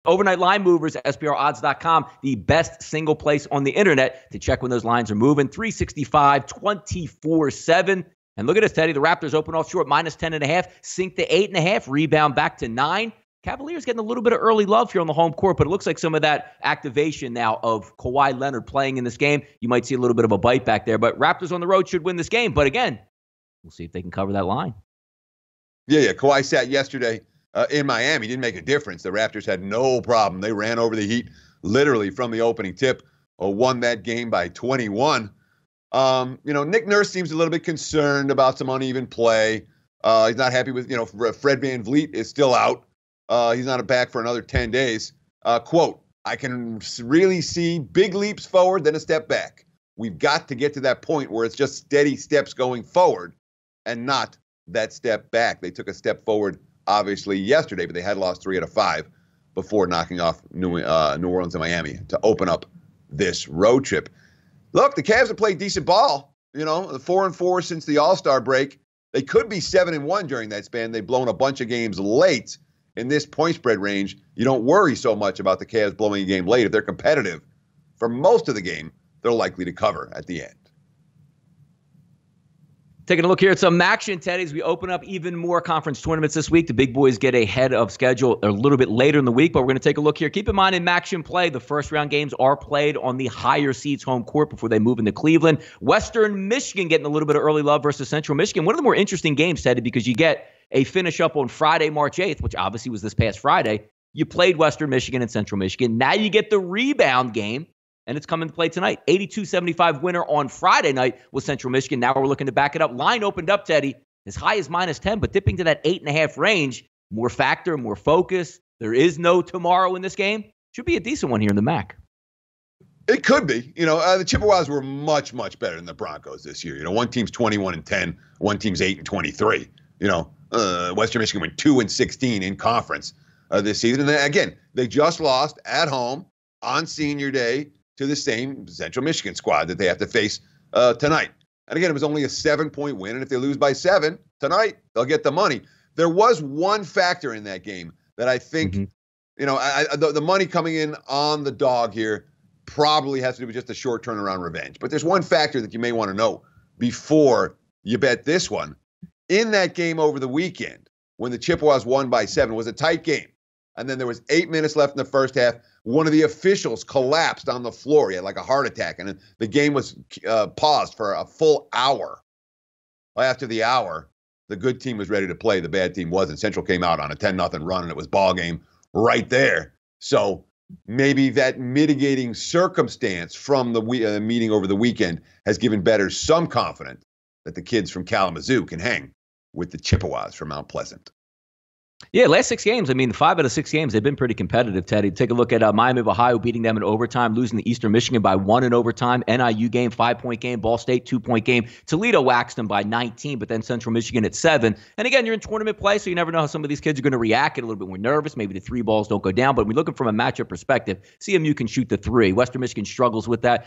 Overnight line movers, SBRodds.com, the best single place on the internet to check when those lines are moving. 365, 24/7. And look at this, Teddy. The Raptors open off short, minus 10.5, sink to 8.5, rebound back to 9. Cavaliers getting a little bit of early love here on the home court, but it looks like some of that activation now of Kawhi Leonard playing in this game, you might see a little bit of a bite back there. But Raptors on the road should win this game. But again, we'll see if they can cover that line. Yeah. Kawhi sat yesterday in Miami. Didn't make a difference. The Raptors had no problem. They ran over the Heat literally from the opening tip, won that game by 21. Nick Nurse seems a little bit concerned about some uneven play. He's not happy with, Fred VanVleet is still out. He's not back for another 10 days. Quote, I can really see big leaps forward, then a step back. We've got to get to that point where it's just steady steps going forward and not that step back. They took a step forward, obviously, yesterday, but they had lost 3 out of 5 before knocking off New Orleans and Miami to open up this road trip. Look, the Cavs have played decent ball. The 4-4 since the All-Star break. They could be 7-1 during that span. They've blown a bunch of games late. In this point spread range, you don't worry so much about the Cavs blowing a game late. If they're competitive for most of the game, they're likely to cover at the end. Taking a look here at some action, Teddy, as we open up even more conference tournaments this week. The big boys get ahead of schedule a little bit later in the week, but we're going to take a look here. Keep in mind, in action play, the first round games are played on the higher seeds home court before they move into Cleveland. Western Michigan getting a little bit of early love versus Central Michigan. One of the more interesting games, Teddy, because you get a finish up on Friday, March 8th, which obviously was this past Friday. You played Western Michigan and Central Michigan. Now you get the rebound game, and it's coming to play tonight. 82-75 winner on Friday night with Central Michigan. Now we're looking to back it up. Line opened up, Teddy, as high as minus 10, but dipping to that 8.5 range. More factor, more focus. There is no tomorrow in this game. Should be a decent one here in the MAC. It could be. The Chippewas were much, much better than the Broncos this year. One team's 21-10, one team's 8-23. Western Michigan went 2-16 in conference this season. And then again, they just lost at home on senior day to the same Central Michigan squad that they have to face tonight. And again, it was only a 7-point win. And if they lose by 7 tonight, they'll get the money. There was one factor in that game that I think, the money coming in on the dog here probably has to do with just a short turnaround revenge. But there's one factor that you may want to know before you bet this one. In that game over the weekend, when the Chippewas won by 7, it was a tight game. And then there was 8 minutes left in the first half. One of the officials collapsed on the floor. He had like a heart attack. And the game was paused for a full hour. After the hour, the good team was ready to play. The bad team wasn't. Central came out on a 10-0 run, and it was ball game right there. So maybe that mitigating circumstance from the meeting over the weekend has given bettors some confidence that the kids from Kalamazoo can hang with the Chippewas from Mount Pleasant. Yeah, last 6 games, 5 out of 6 games, they've been pretty competitive, Teddy. Take a look at Miami of Ohio beating them in overtime, losing to Eastern Michigan by 1 in overtime. NIU game, 5-point game. Ball State, 2-point game. Toledo waxed them by 19, but then Central Michigan at 7. And again, you're in tournament play, so you never know how some of these kids are going to react, get a little bit more nervous. Maybe the 3 balls don't go down, but we're looking from a matchup perspective. CMU can shoot the 3. Western Michigan struggles with that.